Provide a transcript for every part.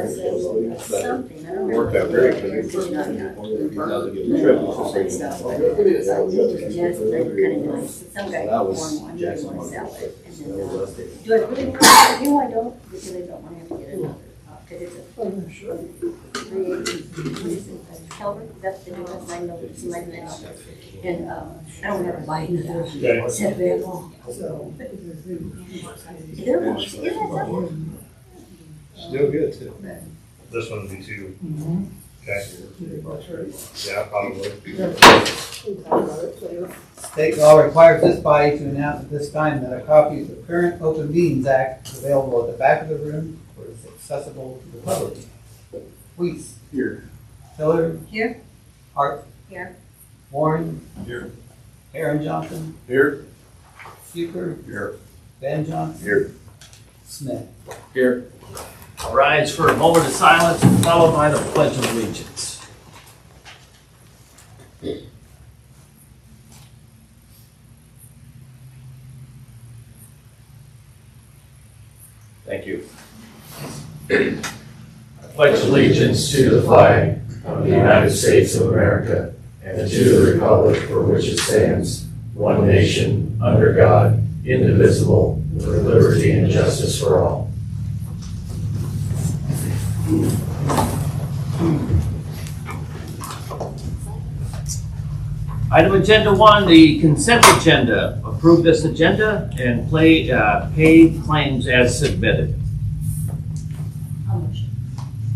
something. I don't Worked out great. Yes, they're kind of nice. Some guy warm one, they want to sell it. And then, do I really want to? No, I don't, because I don't want to have to get another. Because it's a 380, Calvert, that's the newest, I know it's my next. And I don't have a bike. It's a very long. They're long. Isn't that something? Still good too. This one would be two. Okay. Yeah, probably. State law requires this body to announce at this time that a copy of the current Open Meetings Act is available at the back of the room or is accessible to the public. Weiss. Here. Hiller. Here. Hart. Here. Warren. Here. Aaron Johnson. Here. Huker. Here. Ben Johnson. Here. Smith. Here. All rise for a moment of silence, followed by the Pledge of Allegiance. Thank you. I pledge allegiance to the flag of the United States of America and to the republic for which it stands, one nation, under God, indivisible, with liberty and justice for all. Item agenda 1, the consent agenda. Approve this agenda and pay claims as submitted.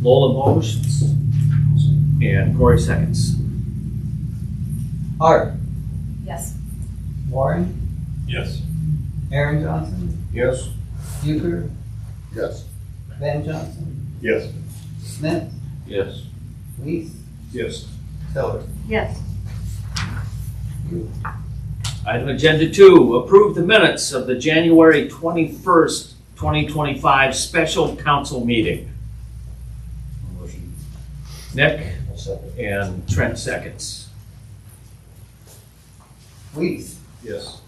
Lola motions and Corey seconds. Hart. Yes. Warren. Yes. Aaron Johnson. Yes. Huker. Yes. Ben Johnson. Yes. Smith. Yes. Weiss. Yes. Hiller. Yes. Item agenda 2, approve the minutes of the January 21st, 2025 special council meeting. Motion. Nick I'll second. and Trent seconds. Weiss. Yes.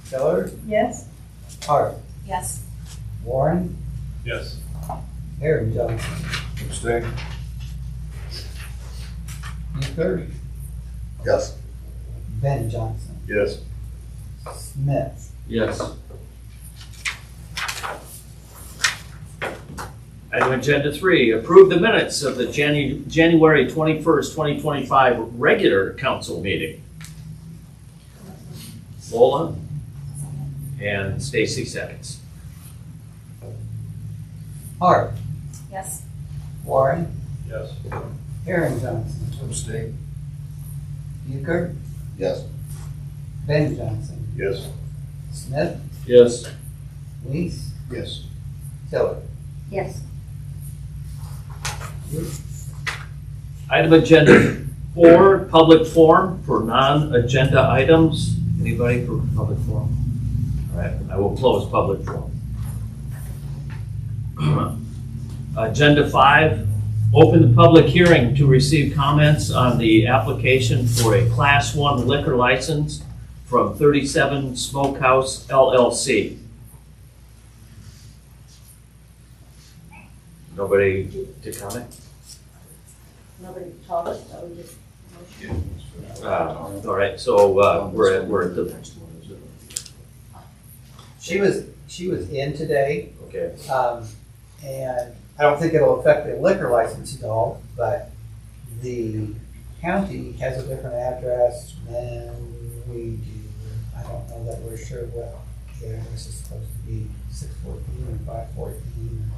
Hiller. Yes. Hart. Yes. Warren. Yes. Aaron Johnson. Abstain. Huker. Yes. Ben Johnson. Yes. Smith. Yes. Item agenda 3, approve the minutes of the January 21st, 2025 regular council meeting. Lola and Stacy seconds. Hart. Yes. Warren. Yes. Aaron Johnson. Abstain. Huker. Yes. Ben Johnson. Yes. Smith. Yes. Weiss. Yes. Hiller. Yes. Item agenda 4, public forum for non-agenda items. Anybody for public forum? All right, I will close public forum. Agenda 5, open the public hearing to receive comments on the application for a Class 1 liquor license from 37 Smokehouse LLC. Nobody to comment? Nobody talks, so we just. All right, so we're at the, She was in today, okay. and I don't think it'll affect the liquor license at all, but the county has a different address than we do. I don't know that we're sure what the address is supposed to be, 614 or 514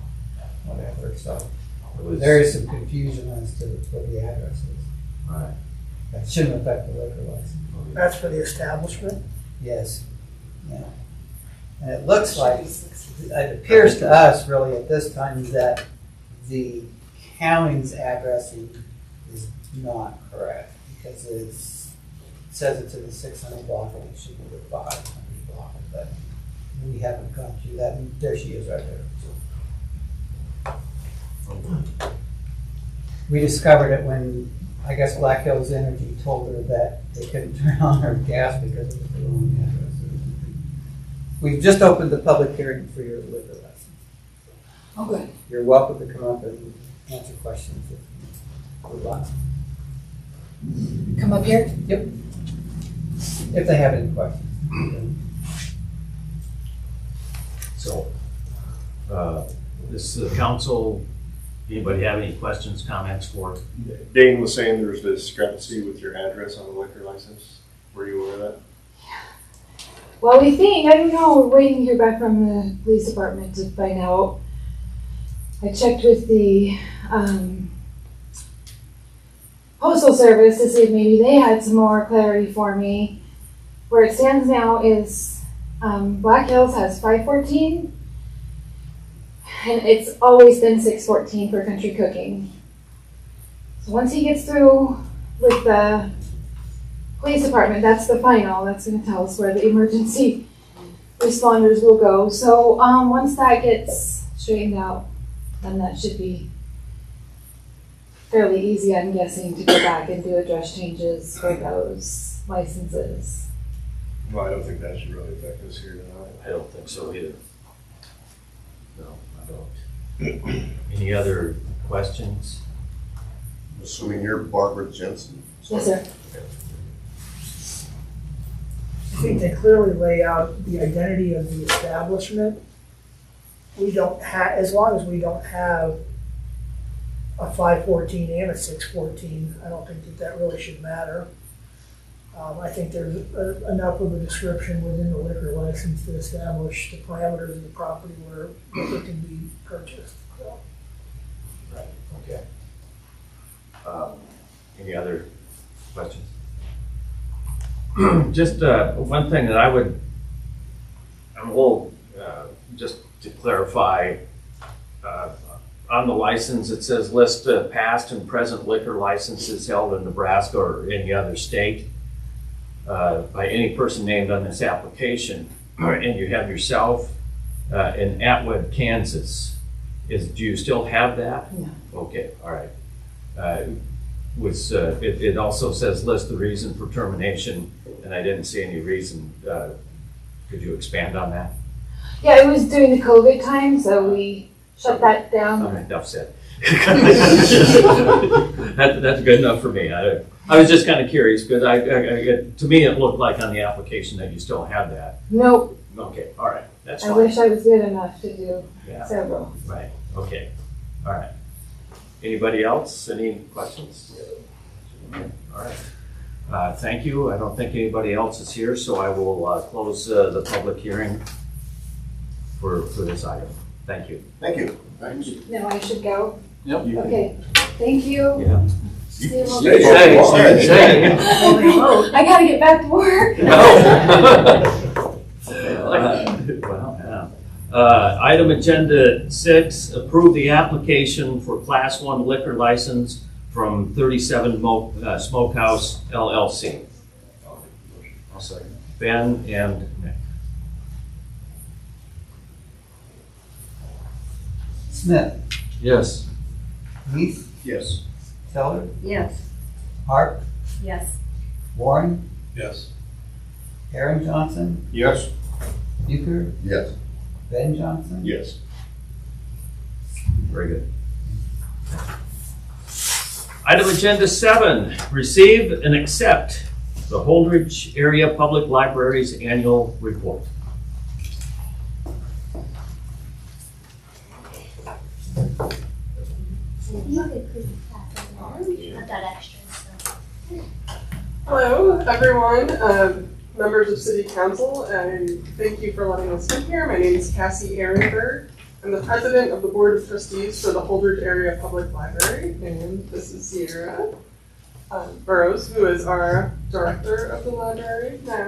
or whatever, so there is some confusion as to what the address is. All right. That shouldn't affect the liquor license. That's for the establishment? Yes, yeah. And it looks like, it appears to us really at this time that the county's addressing is not correct because it says it's in the 600 block and it should be the 500 block, but we haven't gone through that. And there she is right there. We discovered it when, I guess, Black Hills Energy told her that they couldn't turn on her gas because it was the wrong address. We've just opened the public hearing for your liquor license. Oh, good. You're welcome to come up and answer questions if you would like, Come up here. if they have any questions. So, this is the council, anybody have any questions, comments for? Dane was saying there's a discrepancy with your address on the liquor license. Were you aware of that? Well, we think, I don't know, we're waiting to hear back from the police department to find out. I checked with the postal service to see if maybe they had some more clarity for me. Where it stands now is Black Hills has 514, and it's always been 614 for country cooking. So once he gets through with the police department, that's the final. That's going to tell us where the emergency responders will go. So once that gets straightened out, then that should be fairly easy, I'm guessing, to go back and do address changes for those licenses. Well, I don't think that should really affect us here tonight. I don't think so either. No, I don't. Any other questions? Assuming you're Barbara Jensen. Yes, sir. I think they clearly lay out the identity of the establishment. We don't have, as long as we don't have a 514 and a 614, I don't think that really should matter. I think there's enough of a description within the liquor license to establish the parameters of the property where liquor can be purchased. So, Right, okay. Any other questions? Just one thing that I will, just to clarify, on the license, it says list past and present liquor licenses held in Nebraska or any other state by any person named on this application. And you have yourself in Atwood, Kansas. Do you still have that? No. Okay, all right. It also says list the reason for termination, and I didn't see any reason. Could you expand on that? Yeah, it was during the COVID time, so we shut that down. All right, enough said. That's good enough for me. I was just kind of curious because to me it looked like on the application that you still have that. Nope, Okay, all right, that's I fine. wish I was good enough to do Yeah, several. right, okay, all right. Anybody else? Any questions? All right. Thank you. I don't think anybody else is here, so I will close the public hearing for this item. Thank you. Thank you. Thanks. No, I should go? Yep. Okay, thank you. Yeah. See you later. Stay. I gotta get back to work. Item agenda 6, approve the application for Class 1 liquor license from 37 Smokehouse LLC. I'll second. Ben and Nick. Smith, Yes. Heath, Yes. Keller, Yes. Hart, Yes. Warren, Yes. Aaron Johnson, Yes. Euchre, Yes. Ben Johnson. Yes. Very good. Item agenda 7, receive and accept the Holdridge Area Public Library's annual report. You could please pass it along. I've got extras, so. Hello, everyone, members of City Council, and thank you for letting us come here. My name is Cassie Ehrenberg. I'm the president of the Board of Trustees for the Holdridge Area Public Library, and this is Sierra Burrows, who is our director of the library now.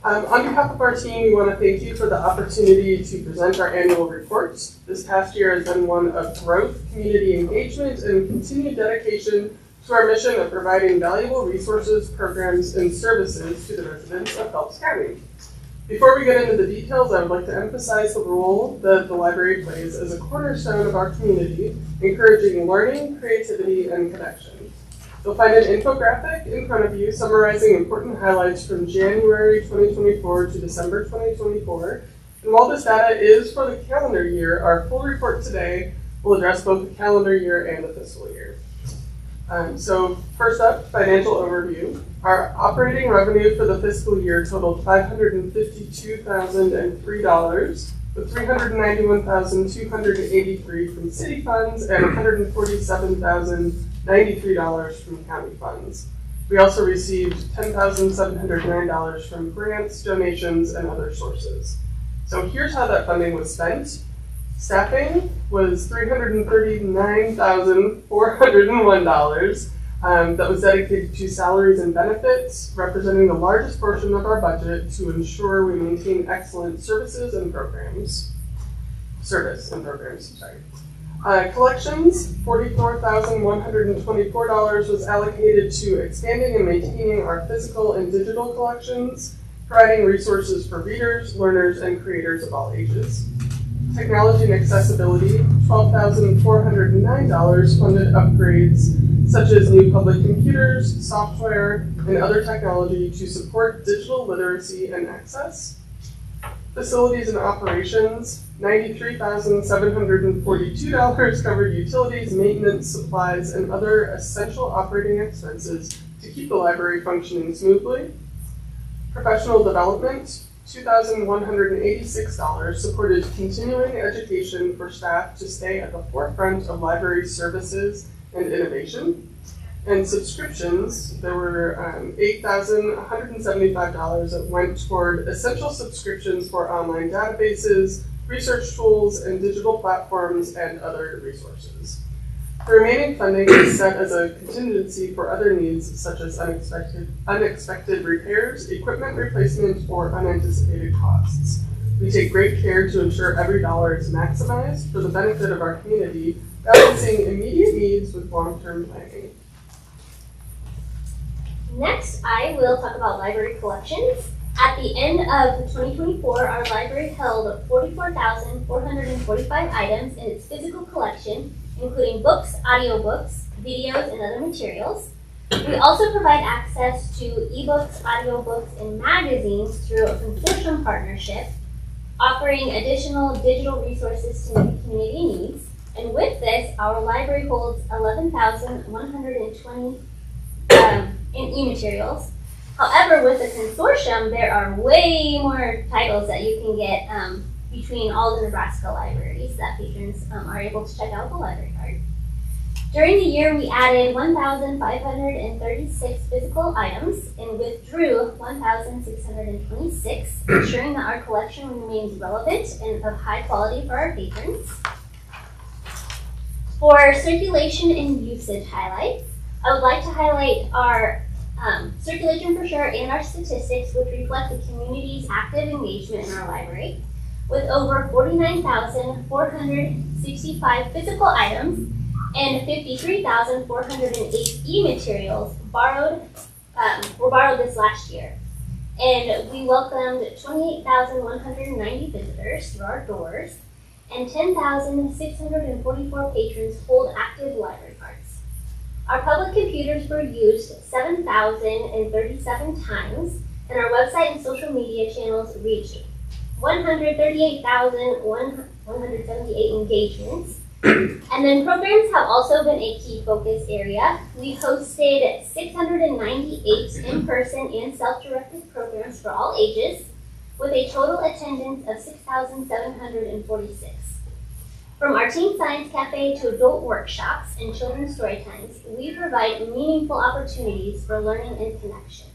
On behalf of our team, we want to thank you for the opportunity to present our annual report. This past year has been one of growth, community engagement, and continued dedication to our mission of providing valuable resources, programs, and services to the residents of Phelps County. Before we get into the details, I would like to emphasize the role that the library plays as a cornerstone of our community, encouraging learning, creativity, and connection. You'll find an infographic in front of you summarizing important highlights from January 2024 to December 2024. And while this data is for the calendar year, our full report today will address both the calendar year and the fiscal year. So first up, financial overview. Our operating revenue for the fiscal year totaled $552,003, with $391,283 from city funds and $147,093 from county funds. We also received $10,709 from grants, donations, and other sources. So here's how that funding was spent. Staffing was $339,401 that was dedicated to salaries and benefits, representing the largest portion of our budget to ensure we maintain excellent service and programs, collections, $44,124 was allocated to expanding and maintaining our physical and digital collections, providing resources for readers, learners, and creators of all ages. Technology and accessibility, $12,409 funded upgrades such as new public computers, software, and other technology to support digital literacy and access. Facilities and operations, $93,742 covered utilities, maintenance, supplies, and other essential operating expenses to keep the library functioning smoothly. Professional development, $2,186 supported continuing education for staff to stay at the forefront of library services and innovation. And subscriptions, there were $8,175 that went toward essential subscriptions for online databases, research tools, and digital platforms, and other resources. The remaining funding is set as a contingency for other needs such as unexpected repairs, equipment replacement, or unanticipated costs. We take great care to ensure every dollar is maximized for the benefit of our community, balancing immediate needs with long-term planning. Next, I will talk about library collections. At the end of 2024, our library held 44,445 items in its physical collection, including books, audiobooks, videos, and other materials. We also provide access to ebooks, audiobooks, and magazines through a consortium partnership, offering additional digital resources to meet community needs. And with this, our library holds 11,120 in e-materials. However, with the consortium, there are way more titles that you can get between all the Nebraska libraries that patrons are able to check out the library card. During the year, we added 1,536 physical items and withdrew 1,626, ensuring that our collection remains relevant and of high quality for our patrons. For circulation and usage highlights, I would like to highlight our circulation for sure and our statistics, which reflect the community's active engagement in our library, with over 49,465 physical items and 53,408 e-materials were borrowed this last year. And we welcomed 28,190 visitors through our doors, and 10,644 patrons hold active library cards. Our public computers were used 7,037 times, and our website and social media channels reached 138,178 engagements. And then programs have also been a key focus area. We hosted 698 in-person and self-directed programs for all ages, with a total attendance of 6,746. From our Teen Science Cafe to adult workshops and children's story times, we provide meaningful opportunities for learning and connection.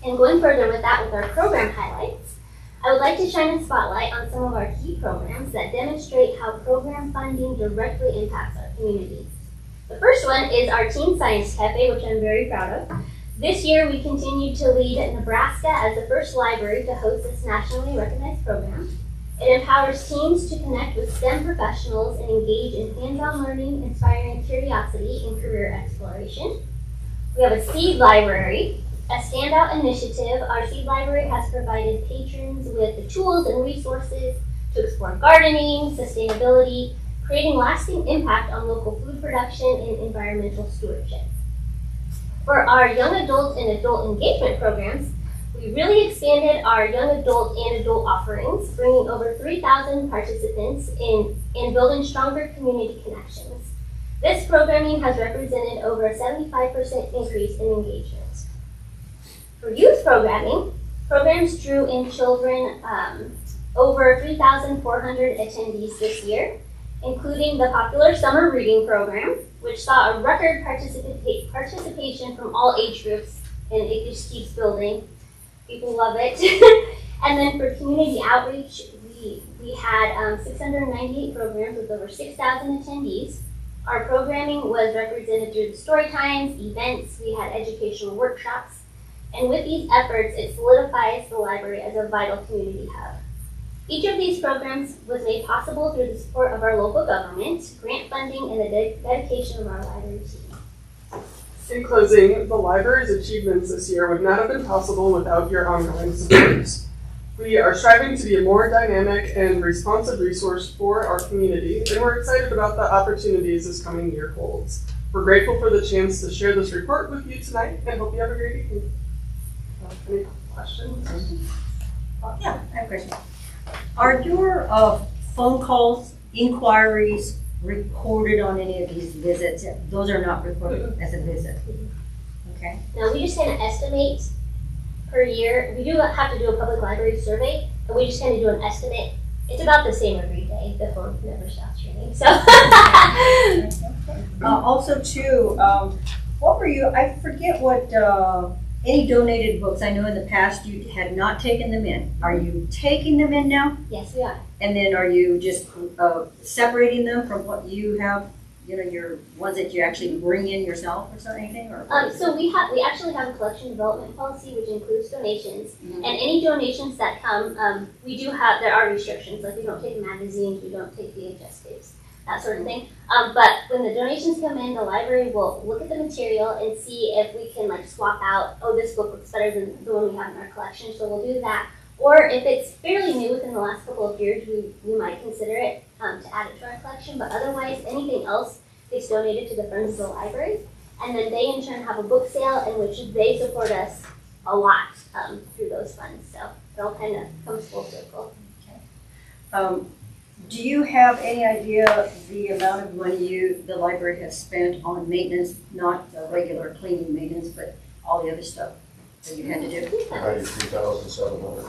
And going further with that, with our program highlights, I would like to shine a spotlight on some of our key programs that demonstrate how program funding directly impacts our communities. The first one is our Teen Science Cafe, which I'm very proud of. This year, we continued to lead Nebraska as the first library to host this nationally recognized program. It empowers teens to connect with STEM professionals and engage in hands-on learning, inspiring curiosity and career exploration. We have a Seed Library, a standout initiative. Our Seed Library has provided patrons with the tools and resources to explore gardening, sustainability, creating lasting impact on local food production and environmental stewardship. For our young adult and adult engagement programs, We really expanded our young adult and adult offerings, bringing over 3,000 participants in building stronger community connections. This programming has represented over a 75% increase in engagement. For youth programming, programs drew in children over 3,400 attendees this year, including the popular summer reading program, which saw a record participation from all age groups, and it just keeps building. People love it. And then for community outreach, we had 698 programs with over 6,000 attendees. Our programming was represented through the story times, events, we had educational workshops, and with these efforts, it solidifies the library as a vital community hub. Each of these programs was made possible through the support of our local government, grant funding, and the dedication of our library team. In closing, the library's achievements this year would not have been possible without your ongoing support. We are striving to be a more dynamic and responsive resource for our community, and we're excited about the opportunities this coming year holds. We're grateful for the chance to share this report with you tonight, and hope you have a great evening. Any questions? Yeah, I have a question. Are your phone calls, inquiries recorded on any of these visits? Those are not recorded as a visit. Okay. Now, we just kind of estimate per year. We do have to do a public library survey, and we just kind of do an estimate. It's about the same every day. The phone never stops ringing. So. Also, too, what were you? I forget what. Any donated books? I know in the past you had not taken them in. Are you taking them in now? Yes, we are. And then are you just separating them from what you have? You know, your ones that you actually bring in yourself or something, anything? Or So we actually have a collection development policy which includes donations, and any donations that come, there are restrictions, like we don't take magazines, we don't take VHS tapes, that sort of thing. But when the donations come in, the library will look at the material and see if we can like swap out, oh, this book looks better than the one we have in our collection, so we'll do that. Or if it's fairly new within the last couple of years, we might consider it to add it to our collection, but otherwise anything else gets donated to the Friends of the Library. And then they in turn have a book sale in which they support us a lot through those funds. So it all kind of comes full circle. do you have any idea the amount of money the library has spent on maintenance, not the regular cleaning maintenance, but all the other stuff that you had to do? 93,700.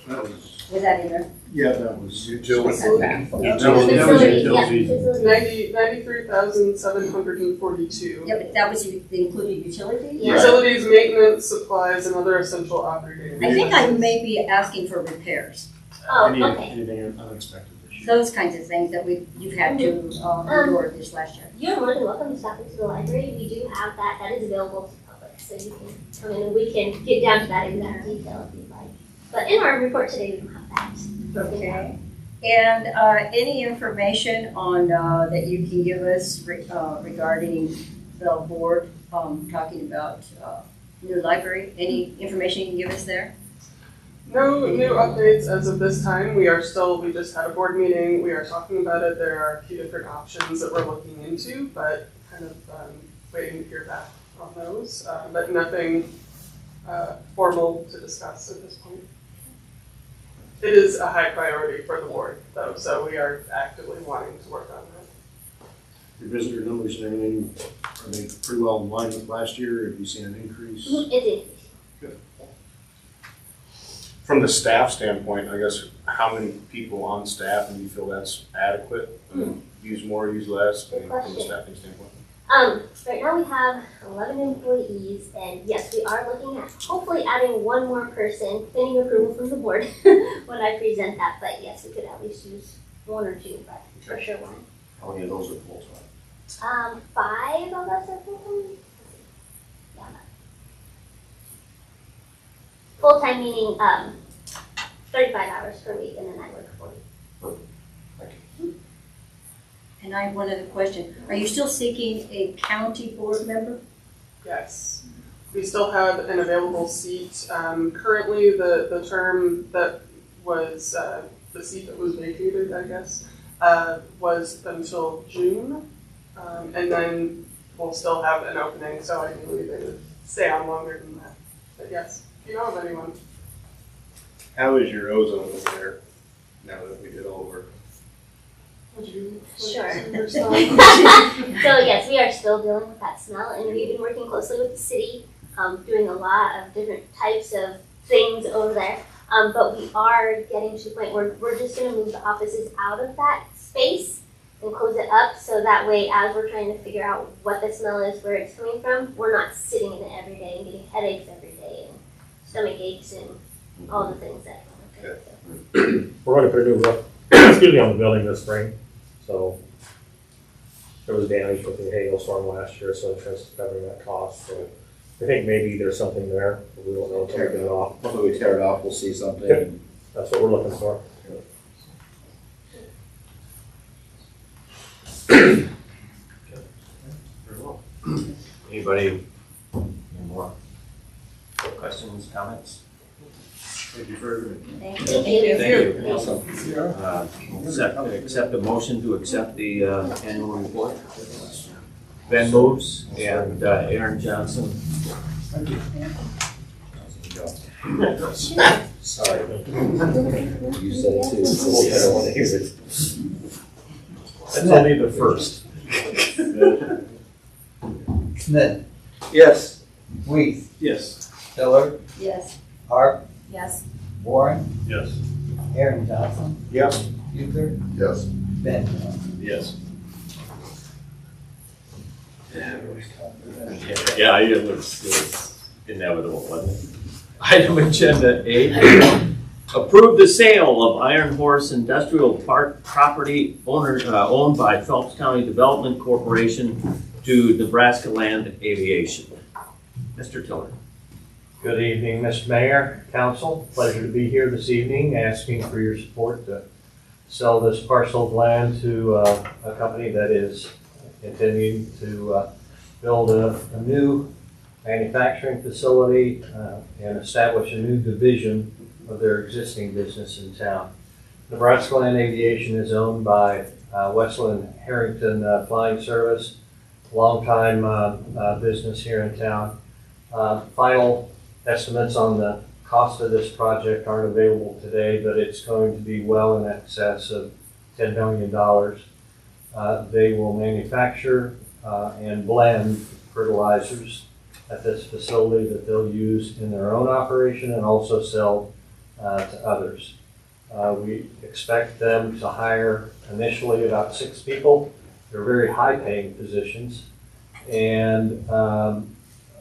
That was, Was that in there? yeah, that was Utilities. Facility, yeah, facility. 93,742. Yeah, but that was included utilities? Yeah. Utilities, maintenance, supplies, and other essential operating. I think I may be asking for repairs, Oh, okay. Anything unexpected this year? those kinds of things that you've had to endure this last year. You're more than welcome to stop into the library. We do have that is available to the public. So you can come in and we can get down to that exact detail if you'd like. But in our report today, we don't have that. Okay. And any information on that you can give us regarding the board talking about new library? Any information you can give us there? No new updates as of this time. We just had a board meeting. We are talking about it. There are a few different options that we're looking into, but kind of waiting to hear back on those. But nothing formal to discuss at this point. It is a high priority for the board, though, so we are actively wanting to work on that. Your visitor numbers and everything, are they pretty well in line with last year? Have you seen an increase? It is. From the staff standpoint, I guess, how many people on staff, and do you feel that's adequate? Use more, use less, Good from question. the staffing standpoint? Right now we have 11 employees, and yes, we are looking at hopefully adding one more person, pending approval from the board when I present that. But yes, we could at least use one or two, but for sure one. How many of those are full-time? 5 of us are full-time. Yeah. Full-time meaning 35 hours per week, and then I work 40. And I have one other question. Are you still seeking a county board member? Yes. We still have an available seat. Currently, the term that was, the seat that was vacated, I guess, was until June. And then we'll still have an opening, so ideally they would stay on longer than that. But yes, if you know of anyone, How is your ozone over there now that we did all the work? Would you? Sure. Yourself? So yes, we are still dealing with that smell, and we've been working closely with the city, doing a lot of different types of things over there. But we are getting to the point where we're just gonna move the offices out of that space and close it up, so that way, as we're trying to figure out what the smell is, where it's coming from, we're not sitting in it every day and getting headaches every day and stomach aches and all the things that come with it. So. We're going to put a new roof, excuse me, on the building this spring. So there was damage with the hailstorm last year, so insurance is covering that cost. So I think maybe there's something there, but we won't know until we get it off. Hopefully we tear it off, we'll see something. Yep. That's what we're looking for. Very well. Anybody, any more questions, comments? Thank you for everything. Thank you. Thank you. Awesome. Accept a motion to accept the annual report. Ben moves and Aaron Johnson. Thank you. Sorry. You said it too. I don't want to hear it. That's only the first. Smith, Yes. Weiss, Yes. Hiller, Yes. Harp, Yes. Warren, Yes. Aaron Johnson, Yes. Buchler, Yes. Ben. Yes. Yeah, it was inevitable, wasn't it? Item agenda 8, approve the sale of Iron Horse Industrial Park property owned by Phelps County Development Corporation to Nebraska Land Aviation. Mr. Tiller. Good evening, Mr. Mayor, Council. Pleasure to be here this evening, asking for your support to sell this parcel of land to a company that is continuing to build a new manufacturing facility and establish a new division of their existing business in town. Nebraska Land Aviation is owned by Westland Harrington Flying Service, longtime business here in town. Final estimates on the cost of this project aren't available today, but it's going to be well in excess of $10 million. They will manufacture and blend fertilizers at this facility that they'll use in their own operation and also sell to others. We expect them to hire initially about 6 people. They're very high-paying positions, and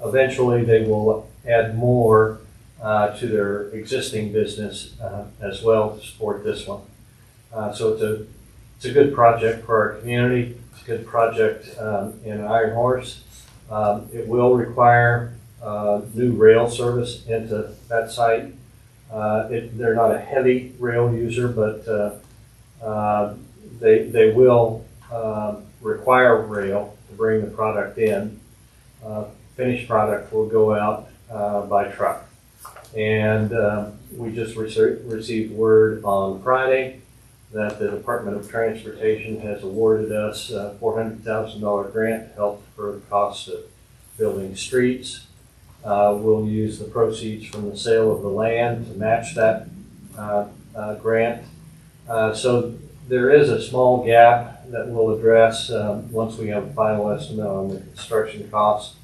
eventually they will add more to their existing business as well to support this one. So it's a good project for our community. It's a good project in Iron Horse. It will require new rail service into that site. They're not a heavy rail user, but they will require rail to bring the product in. Finished product will go out by truck. And we just received word on Friday that the Department of Transportation has awarded us a $400,000 grant to help for the cost of building streets. We'll use the proceeds from the sale of the land to match that grant. So there is a small gap that we'll address once we have a final estimate on the construction costs.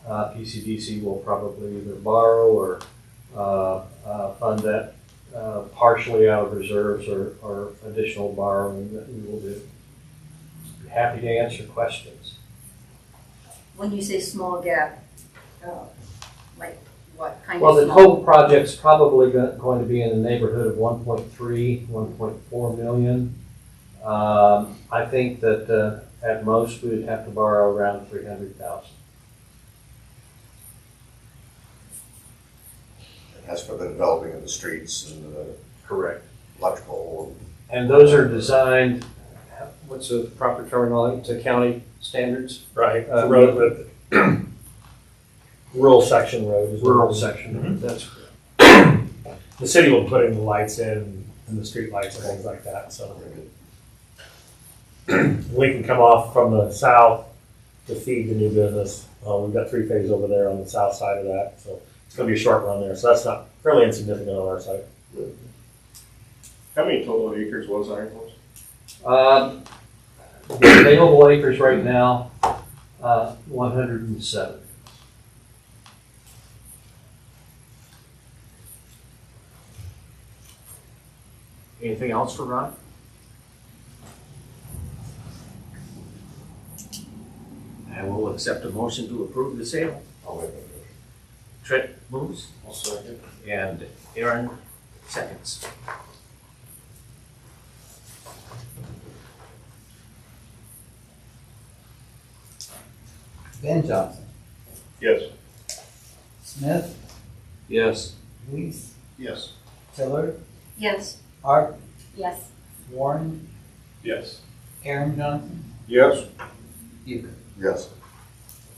PCDC will probably either borrow or fund that partially out of reserves or additional borrowing that we will do. Happy to answer questions. When you say small gap, like what kind Well, of the small? total project's probably going to be in the neighborhood of 1.3, 1.4 million. I think that at most we would have to borrow around 300,000. As for the developing of the streets and the Correct. electrical. And those are designed, what's the proper terminology, to county standards? Right. Road, Rural section road. is what rural it is. section, that's The city will put in the lights in and the street lights and things like that, so. We can come off from the south to feed the new business. We've got 3 phases over there on the south side of that, so it's gonna be a short run there, so that's not fairly insignificant on our side. How many total acres was Iron Horse? The available acres right now, 107. Anything else for Ron? I will accept a motion to approve the sale. I'll make that motion. Trent moves I'll second. and Aaron seconds. Ben Johnson, Yes. Smith, Yes. Weiss, Yes. Tiller, Yes. Hart, Yes. Warren, Yes. Aaron Johnson, Yes. Euchre. Yes.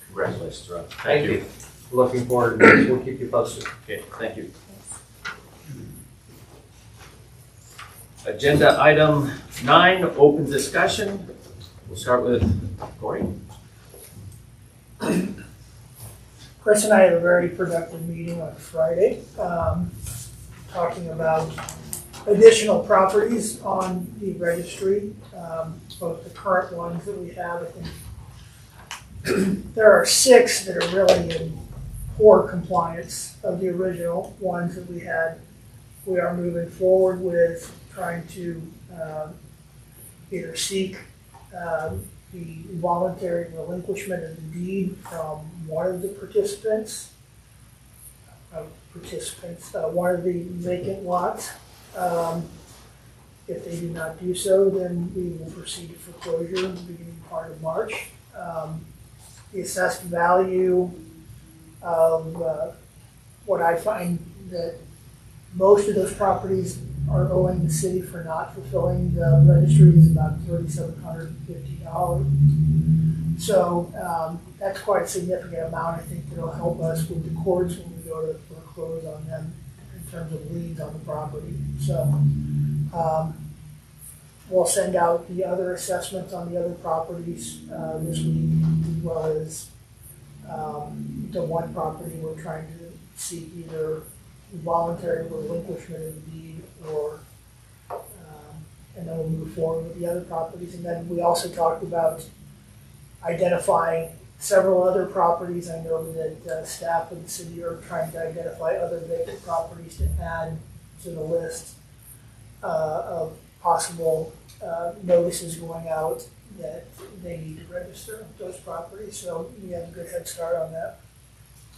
Congratulations, Ron. Thank you. Looking forward to this. We'll keep you posted. Okay, thank you. Agenda item 9, open discussion. We'll start with Corey. Chris and I had a very productive meeting on Friday, talking about additional properties on the registry, both the current ones that we have. I think there are 6 that are really in poor compliance of the original ones that we had. We are moving forward with trying to either seek the voluntary relinquishment of the deed from one of the one of the vacant lots. If they do not do so, then we will proceed to foreclosure in the beginning part of March. The assessed value of what I find that most of those properties are owing the city for not fulfilling the registry is about $3,750. So that's quite a significant amount. I think that'll help us with the courts when we go to foreclose on them in terms of liens on the property. So we'll send out the other assessments on the other properties this week, as well as the one property we're trying to seek either voluntary relinquishment of the deed or and then we'll move forward with the other properties. And then we also talked about identifying several other properties. I know that staff of the city are trying to identify other vacant properties to add to the list of possible notices going out that they need to register those properties. So we have a good head start on that.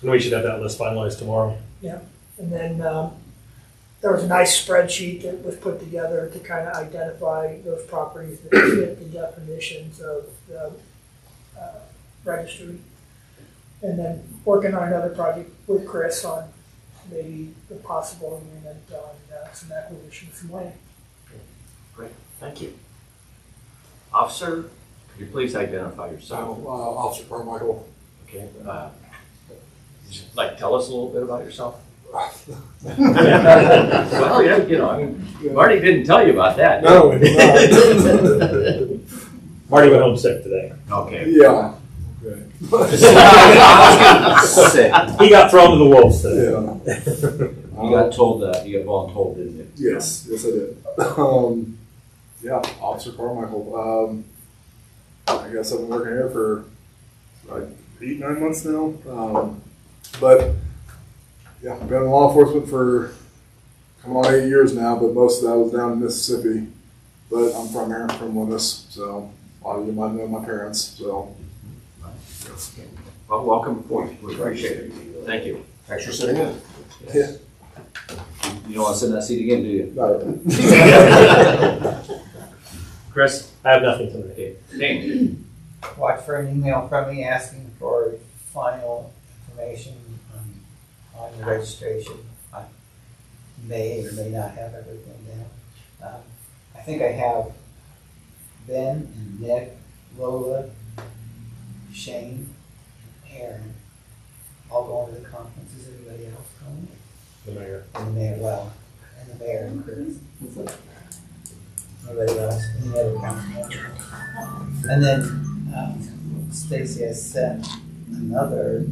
And we should have that list finalized tomorrow. And then there was a nice spreadsheet that was put together to kind of identify those properties that fit the definitions of the registry. And then working on another project with Chris on maybe the possible agreement on some acquisition of some land. Great, thank you. Officer, could you please identify yourself? Officer Carmichael. Okay. Like, tell us a little bit about yourself. Well, yeah, you know, I mean, Marty didn't tell you about that. No, he did not. Marty went home sick today. Okay. Yeah. Okay. He got thrown to the wolves today. Yeah. You got told that, you got voluntold, didn't you? Yes, I did. Yeah, Officer Carmichael. I guess I've been working here for like 8-9 months now. But yeah, I've been in law enforcement for coming on 8 years now, but most of that was down in Mississippi. But I'm from here, from Loomis, so a lot of you might know my parents. So, Well, welcome aboard. We appreciate it. Thank you. Thanks for sitting in. yeah. You don't want to sit in that seat again, do you? Chris? I have nothing tonight. Okay. Dane? Watch for an email from me asking for final information on your registration. I may or may not have everything down. I think I have Ben and Nick, Lola, Shane, and Aaron all going to the conference. Is anybody else going? The mayor. And the mayor, well, and the mayor and Chris. Nobody else, any other council member? And then Stacy has sent another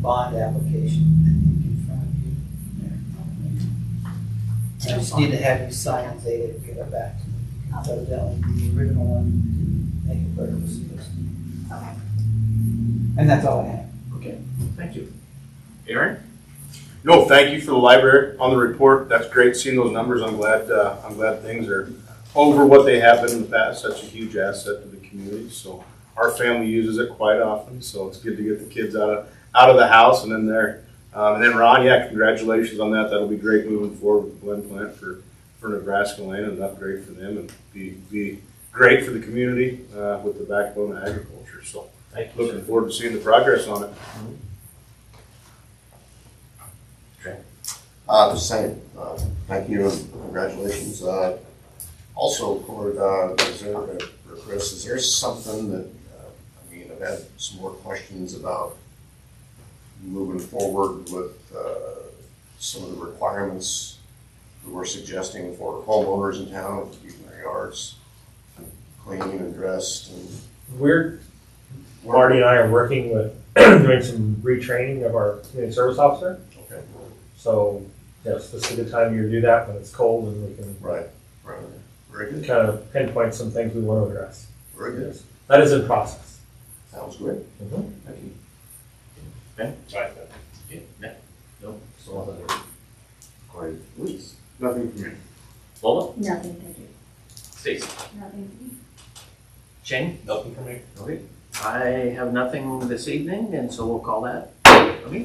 bond application in front of you. I just need to have you sign and date it and give it back to me. So evidently the original one didn't make it where it was supposed to be. Okay. And that's all I have. Okay, thank you. Aaron? No, thank you for the library on the report. That's great seeing those numbers. I'm glad things are over what they have been in the past. Such a huge asset to the community. So our family uses it quite often. So it's good to get the kids out of the house and then there. And then Ron, yeah, congratulations on that. That'll be great moving forward with Glen Plant for Nebraska land and an upgrade for them and be great for the community with the backbone of agriculture. So Thank you. looking forward to seeing the progress on it. The same. Thank you and congratulations. Also, Cord, Chris, is there something that, I've had some more questions about moving forward with some of the requirements that we're suggesting for homeowners in town, keeping their yards clean and dressed and. Marty and I are working with doing some retraining of our community service officer. Okay. So, yes, this is a good time of year to do that when it's cold and we can Right. Very good. kind of pinpoint some things we want to address. Very good. That is in process. Sounds good. Mhm. Thank you. Ben? Yeah, no, still nothing. Corey? Luis? Nothing from me. Lola? Nothing, thank you. Stacy? Nothing. Shane? Nothing for me. Okay. I have nothing this evening, and so we'll call that a meeting.